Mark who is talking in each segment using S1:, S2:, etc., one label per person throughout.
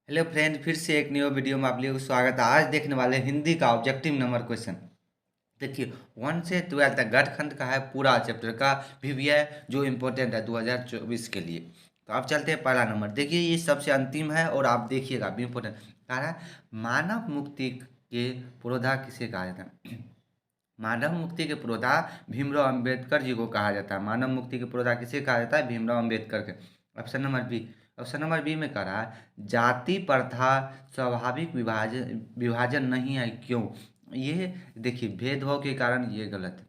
S1: Hello friend, फिर से एक न्यू वीडियो में आप लोगों को स्वागत है। आज देखने वाले हैं हिंदी का ऑब्जेक्टिव नंबर क्वेश्चन। देखिए 1 से 12 तक गठखंड का है, पूरा चैप्टर का भी है जो इम्पोर्टेंट है 2024 के लिए। तो आप चलते हैं पहला नंबर। देखिए ये सबसे अंतिम है और आप देखिएगा भी इम्पोर्टेंट कह रहा है। मानव मुक्ति के पुरोधा किसे कहा जाता है? मानव मुक्ति के पुरोधा भीमराव अंबेडकर जी को कहा जाता है। मानव मुक्ति के पुरोधा किसे कहा जाता है? भीमराव अंबेडकर के। Option number B. Option number B में कह रहा है जाति प्रथा स्वाभाविक विभाजन विभाजन नहीं है, क्यों? ये देखिए भेदभाव के कारण ये गलत है।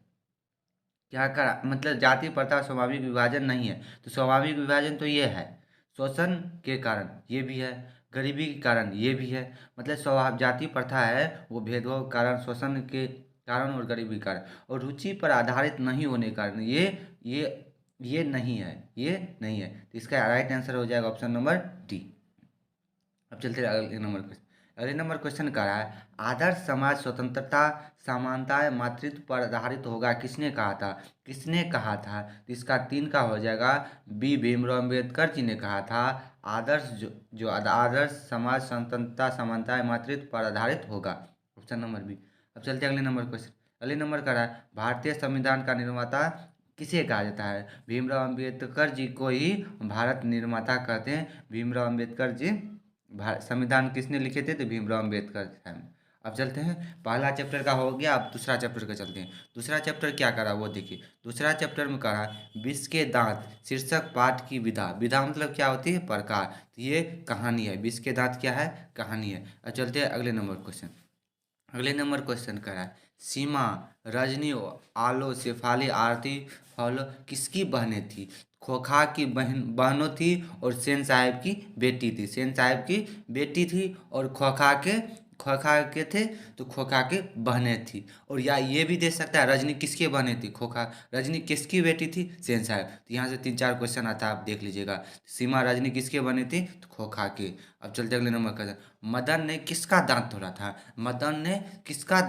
S1: क्या करा मतलब जाति प्रथा स्वाभाविक विभाजन नहीं है, तो स्वाभाविक विभाजन तो ये है शोषण के कारण, ये भी है गरीबी के कारण, ये भी है। मतलब स्वभाव जाति प्रथा है वो भेदभाव के कारण, शोषण के कारण और गरीबी के कारण, और रुचि पर आधारित नहीं होने के कारण ये ये नहीं है, ये नहीं है। तो इसका राइट आंसर हो जाएगा ऑप्शन नंबर डी। अब चलते हैं अगले नंबर क्वेश्चन। अगले नंबर क्वेश्चन का रहा है आदर्श समाज स्वतंत्रता समानता मातृत्व पर आधारित होगा, किसने कहा था? किसने कहा था? तो इसका 3 का हो जाएगा बी। भीमराव अम्बेडकर जी ने कहा था आदर्श जो आदर्श समाज स्वतंत्रता समानता मातृत्व पर आधारित होगा। Option number B. अब चलते हैं अगले नंबर क्वेश्चन। अगले नंबर का रहा है भारतीय संविधान का निर्माता किसे कहा जाता है? भीमराव अम्बेडकर जी को ही भारत निर्माता कहते हैं। भीमराव अम्बेडकर जी संविधान किसने लिखे थे? तो भीमराव अम्बेडकर साहब। अब चलते हैं, पहला चैप्टर का हो गया, अब दूसरा चैप्टर का चलते हैं। दूसरा चैप्टर क्या करा वो देखिए। दूसरा चैप्टर में कहा विष के दांत शीर्षक पाठ की विधा। विधा मतलब क्या होती है? प्रकार। तो ये कहानी है। विष के दांत क्या है? कहानी है। अब चलते हैं अगले नंबर क्वेश्चन। अगले नंबर क्वेश्चन करा सीमा रजनी आलो शेफाली आरती फॉलो किसकी बहनें थी? खोखा की बहनों थी और सेन साहब की बेटी थी। सेन साहब की बेटी थी और खोखा के थे तो खोखा के बहनें थी। और या ये भी दे सकता है रजनी किसकी बहनें थी? खोखा रजनी किसकी बेटी थी? सेन साहब। तो यहाँ से 3-4 क्वेश्चन आता है, आप देख लीजिएगा। सीमा रजनी किसके बनी थी? तो खोखा के। अब चलते अगले नंबर का। मदन ने किसका दांत तोड़ा था? मदन ने किसका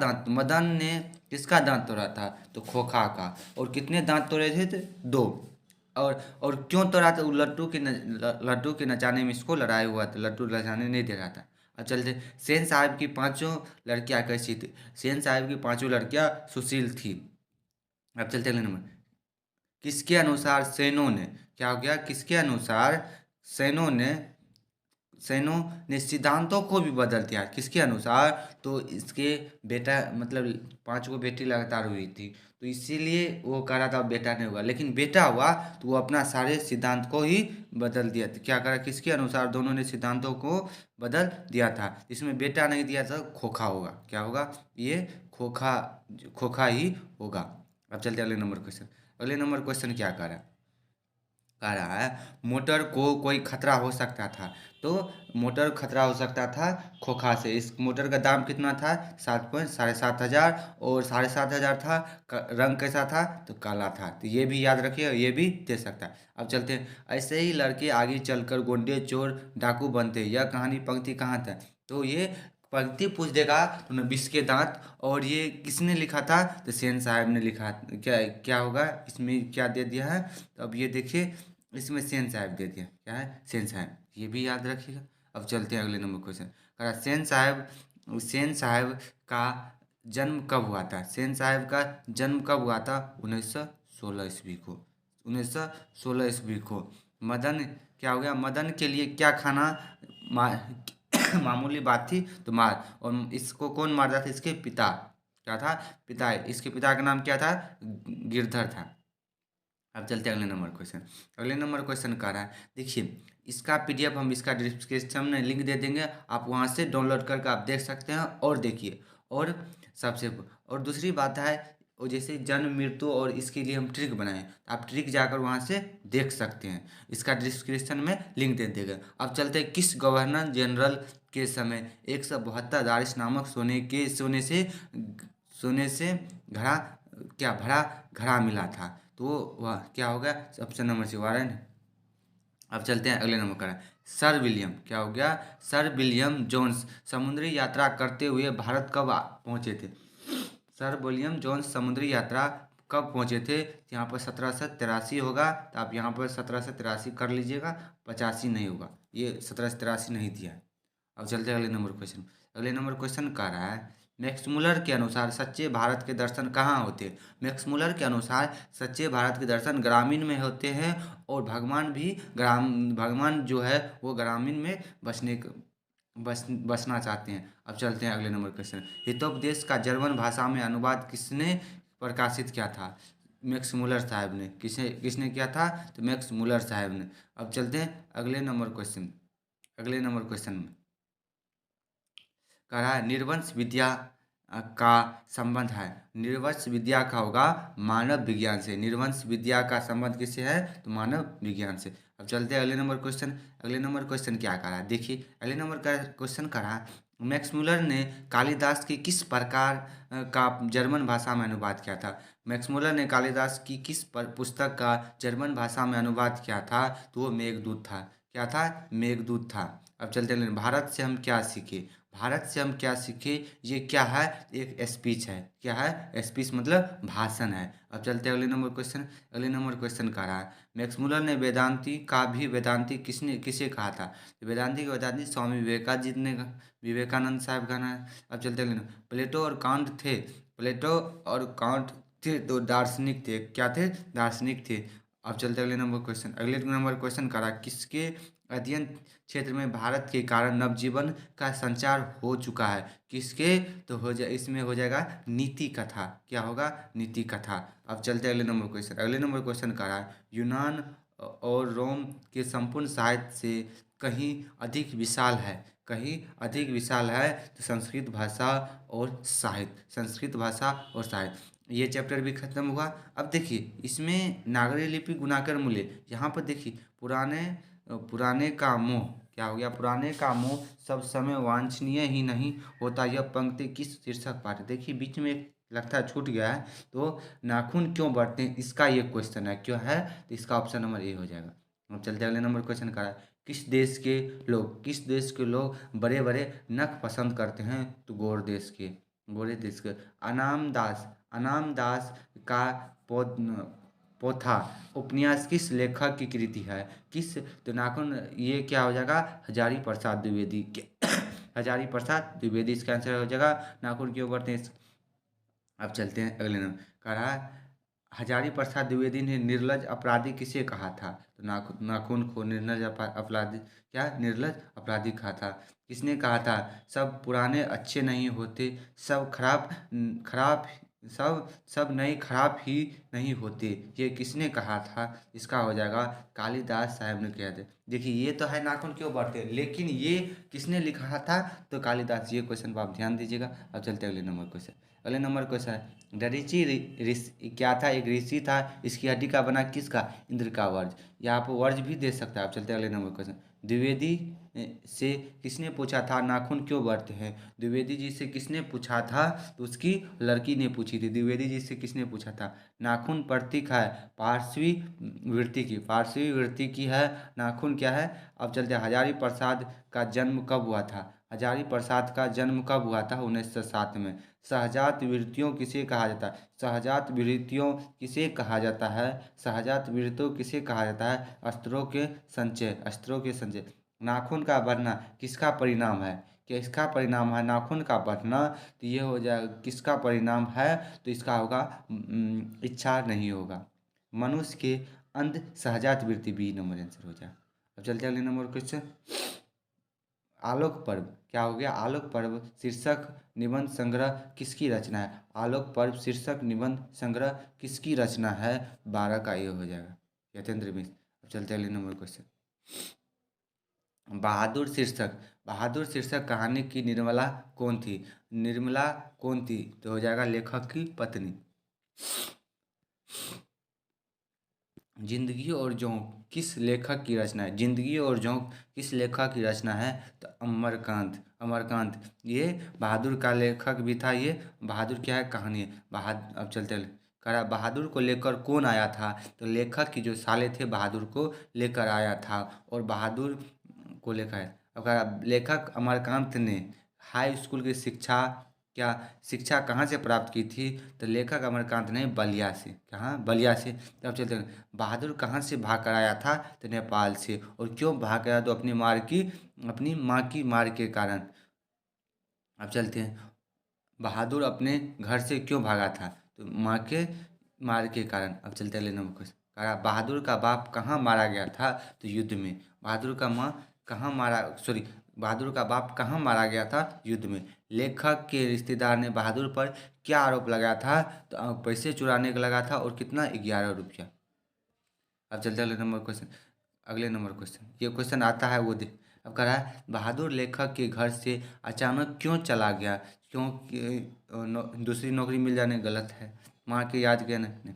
S1: दांत तोड़ा था? तो खोखा का। और कितने दांत तोड़े थे? तो 2। और क्यों तोड़ा था? वो लड्डू के नचाने में इसको लड़ाई हुआ था, लड्डू नचाने नहीं दे रहा था। अब चलते सेन साहब की पांचों लड़कियां कैसी थी? सेन साहब की पांचों लड़कियां सुशील थी। अब चलते अगले नंबर। किसके अनुसार सेनों ने क्या हो गया? किसके अनुसार सेनों ने सेनों ने सिद्धांतों को भी बदल दिया? किसके अनुसार? तो इसके बेटा मतलब 5 गो बेटी लगातार हुई थी, तो इसीलिए वो कह रहा था बेटा नहीं होगा, लेकिन बेटा हुआ तो वो अपना सारे सिद्धांत को ही बदल दिया। तो क्या करा? किसके अनुसार दोनों ने सिद्धांतों को बदल दिया था? इसमें बेटा नहीं दिया था, खोखा होगा। क्या होगा? ये खोखा खोखा ही होगा। अब चलते अगले नंबर क्वेश्चन। अगले नंबर क्वेश्चन क्या कह रहा है? कह रहा है मोटर को कोई खतरा हो सकता था, तो मोटर खतरा हो सकता था खोखा से। इस मोटर का दाम कितना था? 7.7,500 और 7,500 था। रंग कैसा था? तो काला था। तो ये भी याद रखिए, ये भी दे सकता है। अब चलते हैं। ऐसे ही लड़के आगे चलकर गुंडे चोर डाकू बनते। यह कहानी पंक्ति कहाँ था? तो ये पंक्ति पूछ देगा तो न विष के दांत। और ये किसने लिखा था? तो सेन साहब ने लिखा। क्या क्या होगा इसमें? क्या दे दिया है? तो अब ये देखिए, इसमें सेन साहब दे दिया। क्या है? सेन साहब। ये भी याद रखिएगा। अब चलते हैं अगले नंबर क्वेश्चन। कहा सेन साहब का जन्म कब हुआ था? सेन साहब का जन्म कब हुआ था? 1916 ईस्वी को। 1916 ईस्वी को। मदन क्या हो गया? मदन के लिए क्या खाना मा, मामूली बात थी? तो मार। और इसको कौन मारता था? इसके पिता। क्या था? पिता। इसके पिता का नाम क्या था? गिरधर था। अब चलते हैं अगले नंबर क्वेश्चन। अगले नंबर क्वेश्चन कह रहा है देखिए, इसका पीडीएफ हम इसका डिस्क्रिप्शन में लिंक दे देंगे, आप वहां से डाउनलोड करके आप देख सकते हैं और देखिए। और सबसे और दूसरी बात है, और जैसे जन्म मृत्यु और इसके लिए हम ट्रिक बनाए, आप ट्रिक जाकर वहां से देख सकते हैं। इसका डिस्क्रिप्शन में लिंक दे देगा। अब चलते हैं किस गवर्नर जनरल के समय 172 दारिश नामक सोने से घड़ा क्या भरा घड़ा मिला था? तो वह क्या होगा? Option number C Warren. अब चलते हैं अगले नंबर का। सर विलियम क्या हो गया? सर विलियम जोन्स समुद्री यात्रा करते हुए भारत कब पहुंचे थे? सर विलियम जोन्स समुद्री यात्रा कब पहुंचे थे? यहाँ पर 1783 होगा, तो आप यहाँ पर 1783 कर लीजिएगा। 85 नहीं होगा, ये 1783 नहीं दिया है। अब चलते हैं अगले नंबर क्वेश्चन। अगले नंबर क्वेश्चन कह रहा है मैक्स मुलर के अनुसार सच्चे भारत के दर्शन कहाँ होते हैं। मैक्स मुलर के अनुसार सच्चे भारत के दर्शन ग्रामीण में होते हैं और भगवान जो है वो ग्रामीण में बसना चाहते हैं। अब चलते हैं अगले नंबर क्वेश्चन। हितोपदेश का जर्मन भाषा में अनुवाद किसने प्रकाशित किया था। मैक्स मुलर साहब ने। किसने किसने किया था, तो मैक्स मुलर साहब ने। अब चलते हैं अगले नंबर क्वेश्चन। अगले नंबर क्वेश्चन में कह रहा है निर्वंश विद्या का संबंध है। निर्वंश विद्या का होगा मानव विज्ञान से। निर्वंश विद्या का संबंध किससे है, तो मानव विज्ञान से। अब चलते हैं अगले नंबर क्वेश्चन। अगले नंबर क्वेश्चन क्या कह रहा है, देखिए अगले नंबर का क्वेश्चन कह रहा है मैक्स मुलर ने कालिदास की किस प्रकार का जर्मन भाषा में अनुवाद किया था। मैक्स मुलर ने कालिदास की किस पुस्तक का जर्मन भाषा में अनुवाद किया था, तो वो मेघदूत था। क्या था, मेघदूत था। अब चलते हैं भारत से हम क्या सीखे। भारत से हम क्या सीखे, ये क्या है, एक स्पीच है। क्या है, स्पीच मतलब भाषण है। अब चलते हैं अगले नंबर क्वेश्चन। अगले नंबर क्वेश्चन कह रहा है मैक्स मुलर ने वेदांती का भी वेदांती किसे कहा था। वेदांती का वेदांती स्वामी विवेकानंद साहब का है। अब चलते हैं प्लेटो और कांट थे। प्लेटो और कांट थे तो दार्शनिक थे। क्या थे, दार्शनिक थे। अब चलते हैं अगले नंबर क्वेश्चन। अगले नंबर क्वेश्चन करा किसके अध्ययन क्षेत्र में भारत के कारण नवजीवन का संचार हो चुका है। किसके, तो हो जाए इसमें हो जाएगा नीति कथा। क्या होगा, नीति कथा। अब चलते हैं अगले नंबर क्वेश्चन। अगले नंबर क्वेश्चन का रहा है यूनान और रोम के संपूर्ण साहित्य से कहीं अधिक विशाल है। कहीं अधिक विशाल है तो संस्कृत भाषा और साहित्य। संस्कृत भाषा और साहित्य। ये चैप्टर भी खत्म हुआ। अब देखिए इसमें नागरी लिपि गुणाकर मूल्य, यहाँ पर देखिए पुराने का मोह। क्या हो गया, पुराने का मोह सब समय वांछनीय ही नहीं होता। यह पंक्ति किस शीर्षक पाठ है। देखिए बीच में लगता है छूट गया है, तो नाखून क्यों बढ़ते हैं, इसका ये क्वेश्चन है। क्यों है, तो इसका ऑप्शन नंबर ए हो जाएगा। अब चलते अगले नंबर क्वेश्चन का है किस देश के लोग बड़े बड़े नख पसंद करते हैं, तो गोरे देश के। अनामदास का पोथा उपन्यास किस लेखक की कृति है। किस, तो नाखून ये क्या हो जाएगा, हजारी प्रसाद द्विवेदी के हजारी प्रसाद द्विवेदी इसका आंसर हो जाएगा। नाखून क्यों बढ़ते हैं। अब चलते हैं अगले नंबर। कह रहा है हजारी प्रसाद द्विवेदी ने निर्लज अपराधी किसे कहा था, तो नाखून को निर्लज अपराधी, क्या निर्लज अपराधी कहा था। किसने कहा था, सब पुराने अच्छे नहीं होते, सब खराब खराब सब नए खराब ही नहीं होते। ये किसने कहा था, इसका हो जाएगा कालिदास साहब ने किया था। देखिए ये तो है नाखून क्यों बढ़ते हैं, लेकिन ये किसने लिखा था, तो कालिदास। ये क्वेश्चन पर आप ध्यान दीजिएगा। अब चलते हैं अगले नंबर क्वेश्चन। अगले नंबर क्वेश्चन है दरीची क्या था, एक ऋषि था। इसकी हड्डी का बना किसका, इंद्र का वर्ज। यहाँ पर वर्ज भी दे सकता है। आप चलते हैं अगले नंबर क्वेश्चन। द्विवेदी से किसने पूछा था नाखून क्यों बढ़ते हैं। द्विवेदी जी से किसने पूछा था, तो उसकी लड़की ने पूछी थी। द्विवेदी जी से किसने पूछा था। नाखून प्रतीक है पार्श्वी वृत्ति की है। नाखून क्या है। अब चलते हैं हजारी प्रसाद का जन्म कब हुआ था। हजारी प्रसाद का जन्म कब हुआ था, 1907 में। सहजात वृत्तियों किसे कहा जाता है। सहजात वृत्तियों किसे कहा जाता है। सहजात वृत्तियों किसे कहा जाता है, अस्त्रों के संचय। नाखून का बढ़ना किसका परिणाम है, किसका परिणाम है नाखून का बढ़ना, तो ये हो जाए किसका परिणाम है, तो इसका होगा इच्छा नहीं होगा। मनुष्य के अंध सहजात वृत्ति बी नंबर आंसर हो जाए। अब चलते हैं अगले नंबर क्वेश्चन। आलोक पर्व क्या हो गया, आलोक पर्व शीर्षक निबंध संग्रह किसकी रचना है। आलोक पर्व शीर्षक निबंध संग्रह किसकी रचना है, 12 का ये हो जाएगा यतेंद्र मिश्र। अब चलते हैं अगले नंबर क्वेश्चन। बहादुर शीर्षक कहानी की निर्मला कौन थी। निर्मला कौन थी, तो हो जाएगा लेखक की पत्नी। जिंदगी और जोंक किस लेखक की रचना है। जिंदगी और जोंक किस लेखक की रचना है, तो अमरकांत। ये बहादुर का लेखक भी था। ये बहादुर क्या है, कहानी है बहादुर। अब चलते करा बहादुर को लेकर कौन आया था, तो लेखक की जो साले थे बहादुर को लेकर आया था, और बहादुर को लेकर। अब करा लेखक अमरकांत ने हाई स्कूल की शिक्षा क्या शिक्षा कहाँ से प्राप्त की थी? तो लेखक अमरकांत ने बलिया से। कहाँ? बलिया से। तब चलते हैं, बहादुर कहाँ से भाग कर आया था? तो नेपाल से। और क्यों भाग गया? तो अपनी माँ की मार के कारण। अब चलते हैं, बहादुर अपने घर से क्यों भागा था? तो माँ के मार के कारण। अब चलते हैं अगले नंबर क्वेश्चन। कहा बहादुर का बाप कहाँ मारा गया था? तो युद्ध में। बहादुर का माँ कहाँ मारा सॉरी बहादुर का बाप कहाँ मारा गया था? युद्ध में। लेखक के रिश्तेदार ने बहादुर पर क्या आरोप लगाया था? तो पैसे चुराने का लगा था, और कितना? 11 रुपया। अब चलते हैं अगले नंबर क्वेश्चन। ये क्वेश्चन आता है वो देख। अब कह रहा है बहादुर लेखक के घर से अचानक क्यों चला गया? क्योंकि दूसरी नौकरी मिल जाने गलत है। माँ के याद किया नहीं।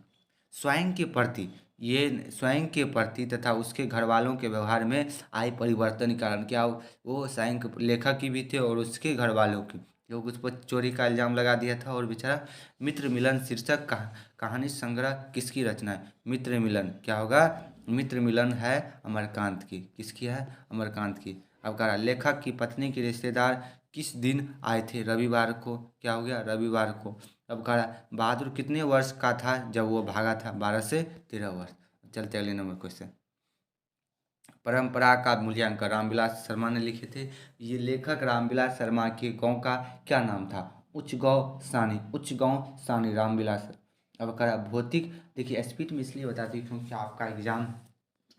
S1: स्वयं के प्रति स्वयं के प्रति तथा उसके घर वालों के व्यवहार में आए परिवर्तन के कारण। क्या वो स्वयं लेखक की भी थे और उसके घर वालों की, लोग उस पर चोरी का इल्ज़ाम लगा दिया था। और बेचारा मित्र मिलन शीर्षक कहानी संग्रह किसकी रचना है? मित्र मिलन। क्या होगा? मित्र मिलन है अमरकांत की। किसकी है? अमरकांत की। अब कह रहा लेखक की पत्नी के रिश्तेदार किस दिन आए थे? रविवार को। क्या हो गया? रविवार को। अब कह रहा बहादुर कितने वर्ष का था जब वो भागा था? 12 से 13 वर्ष। चलते अगले नंबर क्वेश्चन। परंपरा का मूल्यांकन रामविलास शर्मा ने लिखे थे। ये लेखक रामविलास शर्मा के गांव का क्या नाम था? उच्च गांव सानी रामविलास। अब कह रहा भौतिक। देखिए स्पीड में इसलिए बताती हूँ क्योंकि आपका एग्जाम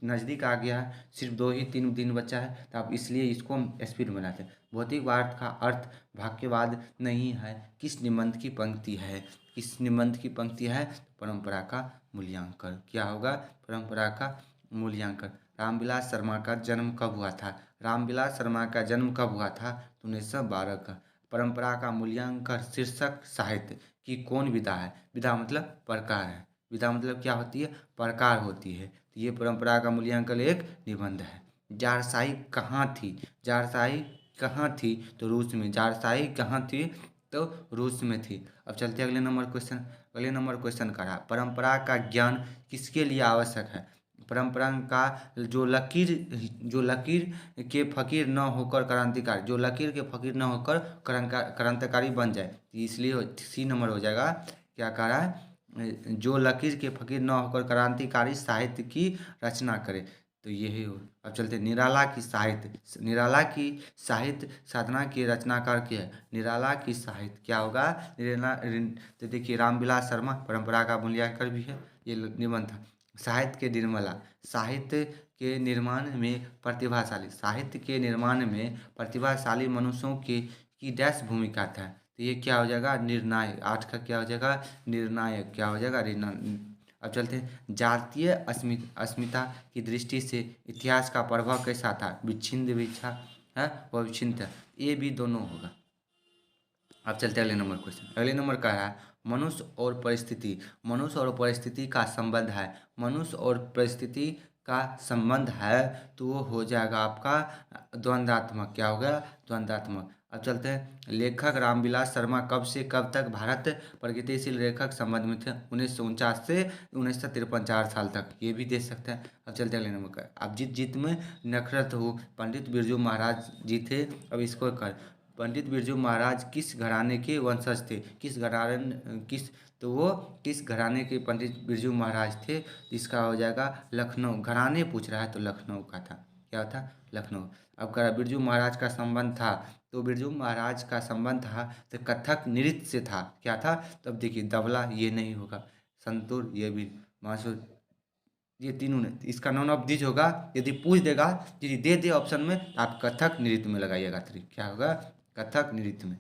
S1: नज़दीक आ गया है, सिर्फ 2 ही 3 दिन बचा है, तो आप इसलिए इसको हम स्पीड में बनाते हैं। भौतिकवाद का अर्थ भाग्यवाद नहीं है। किस निबंध की पंक्ति है? किस निबंध की पंक्ति है? परंपरा का मूल्यांकन। क्या होगा? परंपरा का मूल्यांकन। रामविलास शर्मा का जन्म कब हुआ था? रामविलास शर्मा का जन्म कब हुआ था? 1912 का। परंपरा का मूल्यांकन शीर्षक साहित्य की कौन विधा है? विधा मतलब प्रकार है। विधा मतलब क्या होती है? प्रकार होती है। तो ये परंपरा का मूल्यांकन एक निबंध है। जारशाही कहाँ थी? जारशाही कहाँ थी? तो रूस में। जारशाही कहाँ थी? तो रूस में थी। अब चलते अगले नंबर क्वेश्चन। अगले नंबर क्वेश्चन का रहा परंपरा का ज्ञान किसके लिए आवश्यक है? परंपरा का जो लकीर के फकीर न होकर क्रांतिकारी, जो लकीर के फकीर न होकर क्रांतिकारी बन जाए, इसलिए सी नंबर हो जाएगा। क्या कह रहा है? जो लकीर के फकीर न होकर क्रांतिकारी साहित्य की रचना करे। तो यही हो। अब चलते निराला की साहित्य साधना के रचनाकार क्या है? निराला की साहित्य क्या होगा? तो देखिए रामविलास शर्मा परंपरा का मूल्यांकन भी है, ये निबंध था। साहित्य के निर्मला। साहित्य के निर्माण में प्रतिभाशाली मनुष्यों की डैश भूमिका था। तो ये क्या हो जाएगा? निर्णायक। 8 का क्या हो जाएगा? निर्णायक। क्या हो जाएगा? अब चलते हैं जातीय अस्मिता की दृष्टि से इतिहास का प्रभाव कैसा था? विच्छिन्न भी था है व विच्छिन्न था, ये भी दोनों होगा। अब चलते हैं अगले नंबर क्वेश्चन। अगले नंबर का है मनुष्य और परिस्थिति का संबंध है। मनुष्य और परिस्थिति का संबंध है तो वो हो जाएगा आपका द्वंद्वात्मक। क्या होगा? द्वंद्वात्मक। अब चलते हैं लेखक रामविलास शर्मा कब से कब तक भारत प्रगतिशील लेखक संबंध में थे? 1949 से 1953, 4 साल तक। ये भी दे सकते हैं। अब चलते हैं अगले नंबर का। अब जीत में नखरत हो। पंडित बिरजू महाराज जी थे। अब इसको कर पंडित बिरजू महाराज किस घराने के वंशज थे? तो वो किस घराने के पंडित बिरजू महाराज थे? इसका हो जाएगा लखनऊ। घराने पूछ रहा है तो लखनऊ का था। क्या था? लखनऊ। अब कह रहा बिरजू महाराज का संबंध था, तो बिरजू महाराज का संबंध था तो कथक नृत्य से था। क्या था? तो अब देखिए तबला ये नहीं होगा, संतूर ये भी, मासूर ये तीनों ने, इसका नॉन ऑफ दिस होगा। यदि पूछ देगा, यदि दे दे ऑप्शन में, तो आप कथक नृत्य में लगाइएगा। क्या होगा? कथक नृत्य में।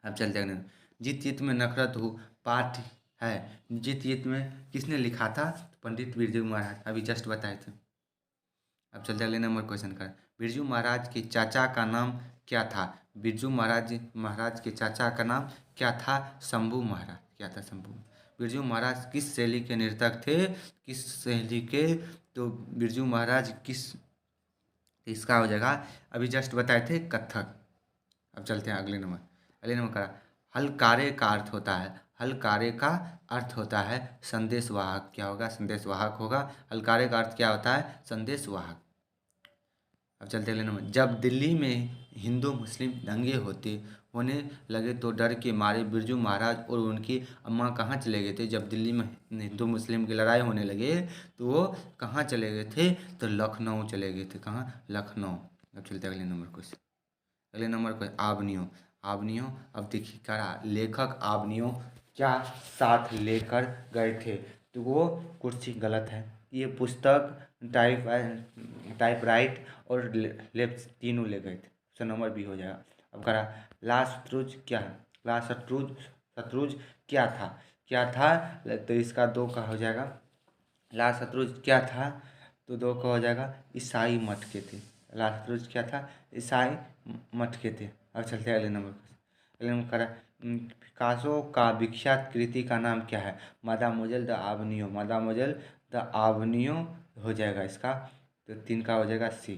S1: अब चलते हैं जीत जीत में नफरत हो पाठ है। जीत जीत में किसने लिखा था? पंडित बिरजू महाराज, अभी जस्ट बताए थे। अब चलते अगले नंबर क्वेश्चन कर। बिरजू महाराज के चाचा का नाम क्या था? बिरजू महाराज के चाचा का नाम क्या था? शंभू महाराज। क्या था? शंभू। बिरजू महाराज किस शैली के नर्तक थे? किस शैली के? तो बिरजू महाराज किस, इसका हो जाएगा अभी जस्ट बताए थे कथक। अब चलते हैं अगले नंबर। अगले नंबर का हलकारे का अर्थ होता है। हलकारे का अर्थ होता है संदेशवाहक। क्या होगा? संदेशवाहक होगा। हलकारे का अर्थ क्या होता है? संदेशवाहक। अब चलते अगले नंबर। जब दिल्ली में हिंदू मुस्लिम दंगे होने लगे तो डर के मारे बिरजू महाराज और उनकी अम्मा कहाँ चले गए थे। जब दिल्ली में हिंदू मुस्लिम की लड़ाई होने लगे तो वो कहाँ चले गए थे, तो लखनऊ चले गए थे। कहाँ? लखनऊ। अब चलते अगले नंबर क्वेश्चन। अगले नंबर पर आवनियों। आवनियों, अब देखिए करा लेखक आवनियों क्या साथ लेकर गए थे, तो वो कुर्सी गलत है। ये पुस्तक टाइपराइट और लेप्स तीनों ले गए थे। ऑप्शन नंबर बी हो जाएगा। अब करा ला शत्रुज क्या है? ला शत्रुज शत्रुज क्या था, तो इसका दो का हो जाएगा। ला शत्रुज क्या था, तो दो का हो जाएगा ईसाई मठ के थे। ला शत्रुज क्या था? ईसाई मठ के थे। अब चलते हैं अगले नंबर पर। अगले नंबर करा पिकासो का विख्यात कृति का नाम क्या है? मादामोजेल द आवनियो। मादामोजेल द आवनियो हो जाएगा इसका, तो तीन का हो जाएगा सी।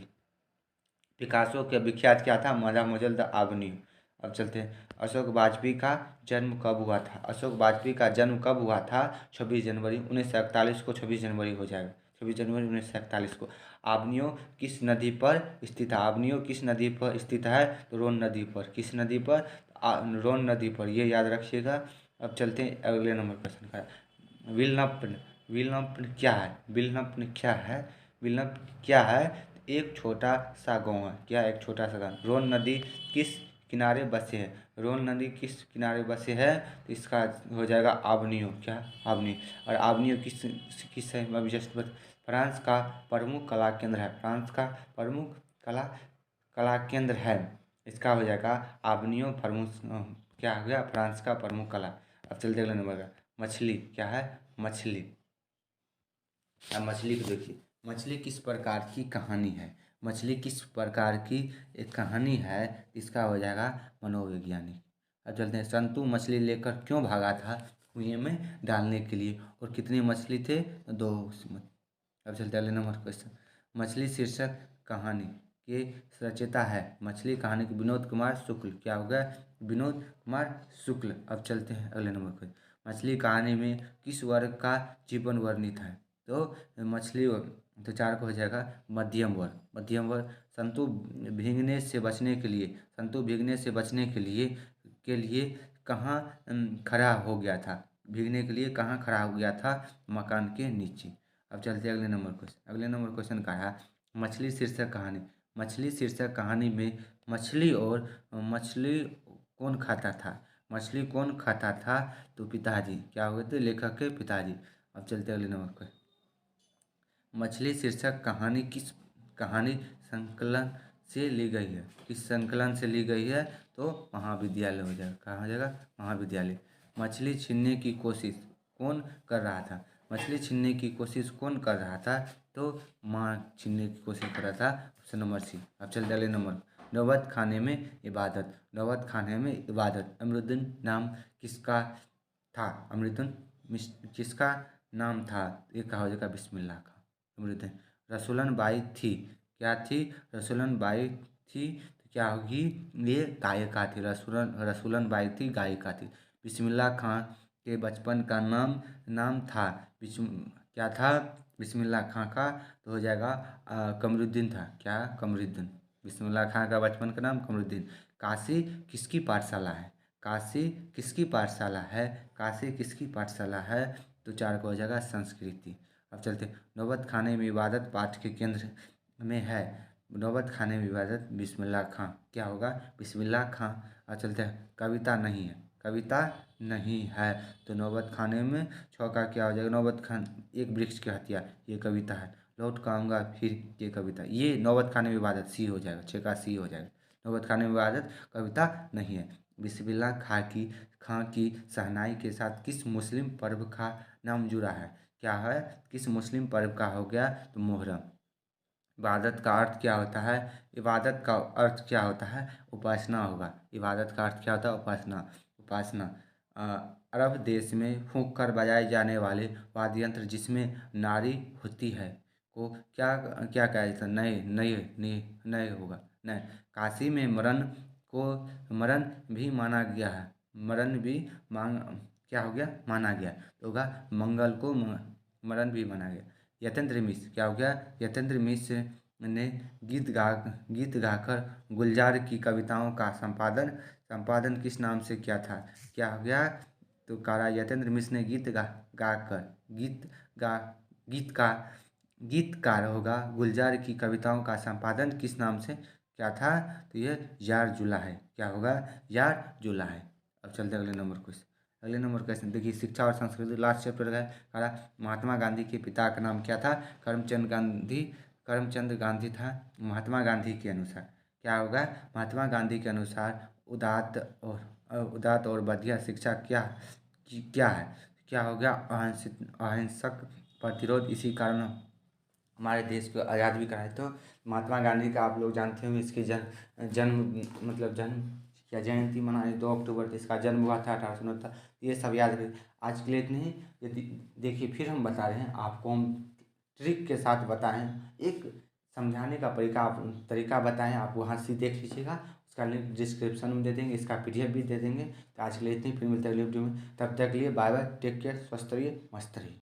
S1: पिकासो के विख्यात क्या था? मादामोजेल द आवनियो। अब चलते हैं अशोक वाजपेयी का जन्म कब हुआ था? अशोक वाजपेयी का जन्म कब हुआ था? 26 जनवरी 1941 को 26 जनवरी हो जाएगा। 26 जनवरी 1941 को। आवनियो किस नदी पर स्थित है? आवनियो किस नदी पर स्थित है? तो रोन नदी पर। किस नदी पर? रोन नदी पर, ये याद रखिएगा। अब चलते हैं अगले नंबर क्वेश्चन का। विलनप्न। विलनप्न क्या है? विलनप्न क्या है? विलनप्न क्या है? एक छोटा सा गाँव है। क्या? एक छोटा सा गाँव। रोन नदी किस किनारे बसे है? रोन नदी किस किनारे बसे है, तो इसका हो जाएगा आवनियो। क्या? आवनियो। और आवनियो किस है? अभी जस्ट फ्रांस का प्रमुख कला केंद्र है। फ्रांस का प्रमुख कला केंद्र है। इसका हो जाएगा आवनियो प्रमुख। क्या हो गया? फ्रांस का प्रमुख कला। अब चलते अगले नंबर का। मछली क्या है? मछली। अब मछली को देखिए, मछली किस प्रकार की कहानी है? मछली किस प्रकार की एक कहानी है, इसका हो जाएगा मनोवैज्ञानिक। अब चलते हैं संतु मछली लेकर क्यों भागा था? कुएं में डालने के लिए। और कितनी मछली थे? दो। अब चलते अगले नंबर क्वेश्चन। मछली शीर्षक कहानी के रचयिता है। मछली कहानी के विनोद कुमार शुक्ल। क्या हो गया? विनोद कुमार शुक्ल। अब चलते हैं अगले नंबर क्वेश्चन। मछली कहानी में किस वर्ग का जीवन वर्णित है? तो मछली, तो चार को हो जाएगा मध्यम वर्ग। मध्यम वर्ग। संतु भीगने से बचने के लिए, संतु भीगने से बचने के लिए कहाँ खड़ा हो गया था? भीगने के लिए कहाँ खड़ा हो गया था? मकान के नीचे। अब चलते हैं अगले नंबर क्वेश्चन। अगले नंबर क्वेश्चन का है मछली शीर्षक कहानी। मछली शीर्षक कहानी में मछली कौन खाता था? मछली कौन खाता था? तो पिताजी। क्या हुए थे? लेखक के पिताजी। अब चलते हैं अगले नंबर पर। मछली शीर्षक कहानी किस कहानी संकलन से ली गई है? किस संकलन से ली गई है? तो महाविद्यालय हो जाएगा। कहाँ हो जाएगा? महाविद्यालय। मछली छीनने की कोशिश कौन कर रहा था? मछली छीनने की कोशिश कौन कर रहा था? तो माँ छीनने की कोशिश कर रहा था। Option number C. अब चलते अगले नंबर। नौबत खाने में इबादत। नौबत खाने में इबादत। अमरुद्दीन नाम किसका था? अमरुद्दीन किसका नाम था? ये कहा हो जाएगा बिस्मिल्लाह का। अमरुद्दीन। रसूलन बाई थी। क्या थी? रसूलन बाई थी, तो क्या होगी? ये गायिका थी। रसूलन बाई थी, गायिका थी। बिस्मिल्लाह खां के बचपन का नाम था क्या था? बिस्मिल्लाह खां का, तो हो जाएगा कमरुद्दीन था। क्या? कमरुद्दीन। बिस्मिल्लाह खां का बचपन का नाम कमरुद्दीन। काशी किसकी पाठशाला है? काशी किसकी पाठशाला है? काशी किसकी पाठशाला है? तो चार को हो जाएगा संस्कृति। अब चलते नौबत खाने में इबादत पाठ के केंद्र में है। नौबत खाने में इबादत बिस्मिल्लाह खां। क्या होगा? बिस्मिल्लाह खां। अब चलते हैं कविता नहीं है। कविता नहीं है, तो नौबत खाने में छः का क्या हो जाएगा? नौबत खान एक वृक्ष की हत्या, ये कविता है। लौट का आऊँगा फिर, ये कविता। ये नौबत खाने में इबादत सी हो जाएगा। छः का सी हो जाएगा। नौबत खाने में इबादत कविता नहीं है। बिस्मिल्लाह खां की शहनाई के साथ किस मुस्लिम पर्व का नाम जुड़ा है? क्या है? किस मुस्लिम पर्व का हो गया? तो मोहर्रम। इबादत का अर्थ क्या होता है? इबादत का अर्थ क्या होता है? उपासना होगा। इबादत का अर्थ क्या होता है? उपासना। उपासना। अ, अरब देश में फूंक कर बजाए जाने वाले वाद्य यंत्र जिसमें नारी होती है को क्या क्या कहा जाता है? नए नए नए नए होगा। नए। काशी में को मरण भी माना गया है। मरण भी मांग क्या हो गया? माना गया, तो होगा मंगल को मरण भी माना गया। यतेंद्र मिश्र। क्या हो गया? यतेंद्र मिश्र ने गीत गाकर गुलजार की कविताओं का संपादन किस नाम से किया था? क्या हो गया? तो कारा यतेंद्र मिश्र ने गीत गा गीत का गीतकार होगा गुलजार की कविताओं का संपादन किस नाम से क्या था? तो ये यार जुला है। क्या होगा? यार जुला है। अब चलते अगले नंबर क्वेश्चन। अगले नंबर क्वेश्चन देखिए, शिक्षा और संस्कृति लास्ट चैप्टर है। कहा महात्मा गांधी के पिता का नाम क्या था? करमचंद गांधी था महात्मा गांधी के अनुसार। क्या होगा? महात्मा गांधी के अनुसार उदात्त और बढ़िया शिक्षा क्या है? क्या हो गया? अहिंसक प्रतिरोध। इसी कारण हमारे देश को आज़ाद भी कराए। तो महात्मा गांधी का आप लोग जानते होंगे, इसकी जन्म या जयंती मनाई 2 अक्टूबर को। इसका जन्म हुआ था 1869। ये सब याद रखिए। आज के लिए इतने ही। यदि देखिए फिर हम बता रहे हैं आपको, हम ट्रिक के साथ बताएं, एक समझाने का तरीका बताएं। आप वहाँ से देख लीजिएगा, उसका लिंक डिस्क्रिप्शन में दे देंगे, इसका PDF भी दे देंगे। तो आज के लिए इतनी, फिर मिलते हैं अगले वीडियो में। तब तक के लिए बाय बाय, टेक केयर, स्वस्थ रहिए, मस्त रहिए।